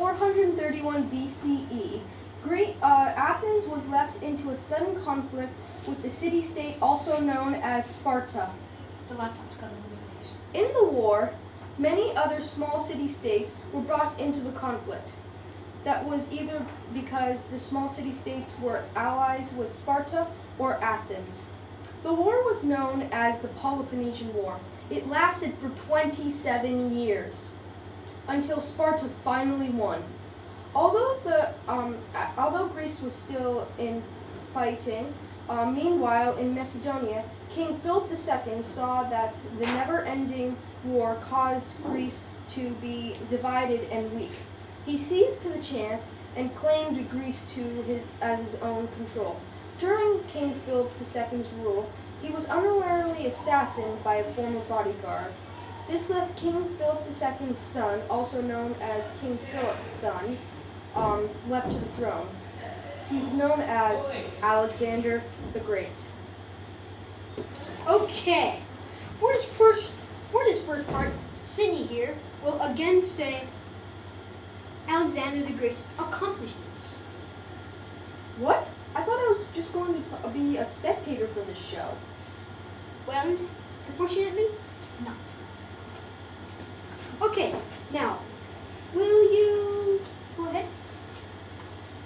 431 BCE, Athens was left into a sudden conflict with the city-state also known as Sparta. The laptop's coming in your face. In the war, many other small city-states were brought into the conflict. That was either because the small city-states were allies with Sparta or Athens. The war was known as the Peloponnesian War. It lasted for 27 years until Sparta finally won. Although Greece was still in fighting, meanwhile in Macedonia, King Philip II saw that the never-ending war caused Greece to be divided and weak. He seized the chance and claimed Greece as his own control. During King Philip II's rule, he was unawarely assassinated by a former bodyguard. This left King Philip II's son, also known as King Philip's son, left to the throne. He was known as Alexander the Great. Okay, for this first part, Sydney here will again say Alexander the Great's accomplishments. What? I thought I was just going to be a spectator for this show. Well, unfortunately, not. Okay, now, will you go ahead?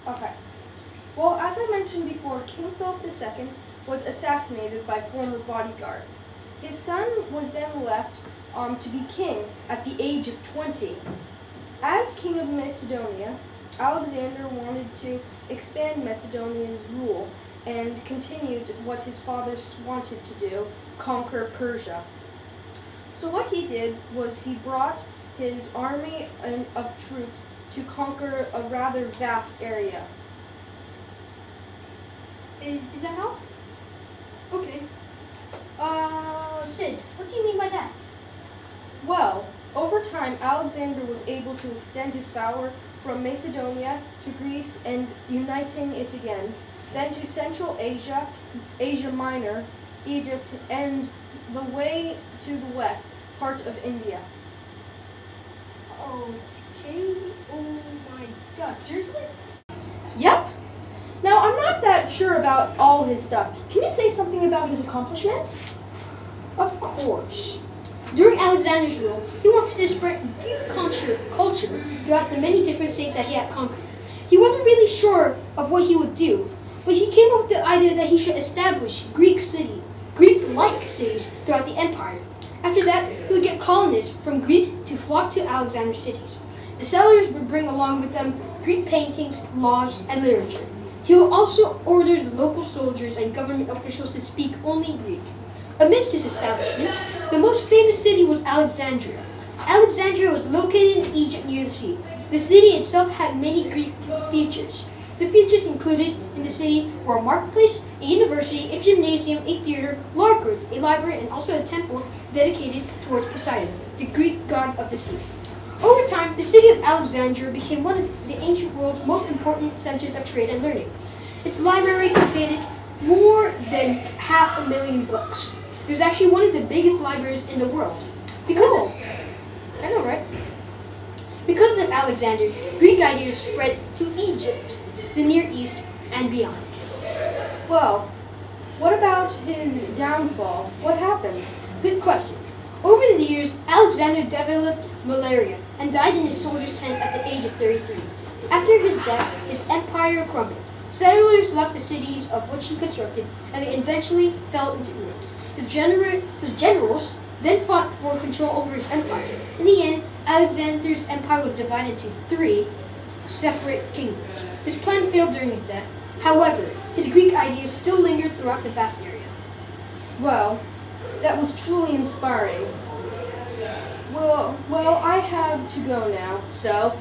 Okay. Well, as I mentioned before, King Philip II was assassinated by a former bodyguard. His son was then left to be king at the age of 20. As king of Macedonia, Alexander wanted to expand Macedonia's rule and continued what his father wanted to do, conquer Persia. So what he did was he brought his army of troops to conquer a rather vast area. Is that all? Okay. Sid, what do you mean by that? Well, over time, Alexander was able to extend his power from Macedonia to Greece and uniting it again, then to Central Asia, Asia Minor, Egypt, and the way to the west, part of India. Okay. Oh my God, seriously? Yep. Now, I'm not that sure about all his stuff. Can you say something about his accomplishments? Of course. During Alexander's rule, he wanted to spread Greek culture throughout the many different states that he had conquered. He wasn't really sure of what he would do, but he came up with the idea that he should establish Greek-like cities throughout the empire. After that, he would get colonists from Greece to flock to Alexander's cities. The settlers would bring along with them Greek paintings, laws, and literature. He would also order the local soldiers and government officials to speak only Greek. Amidst his establishments, the most famous city was Alexandria. Alexandria was located in Egypt near the sea. The city itself had many Greek features. The features included in the city were a marketplace, a university, a gymnasium, a theater, law courts, a library, and also a temple dedicated towards Poseidon, the Greek god of the sea. Over time, the city of Alexandria became one of the ancient world's most important centers of trade and learning. Its library contained more than 500,000 books. It was actually one of the biggest libraries in the world. I know, right? Because of Alexander, Greek ideas spread to Egypt, the Near East, and beyond. Well, what about his downfall? What happened? Good question. Over the years, Alexander developed malaria and died in his soldier's tent at the age of 33. After his death, his empire crumbled. Settlers left the cities of which he constructed, and they eventually fell into ruins. His generals then fought for control over his empire. In the end, Alexander's empire was divided into 3 separate kingdoms. His plan failed during his death. However, his Greek ideas still lingered throughout the vast area. Well, that was truly inspiring. Well, I have to go now, so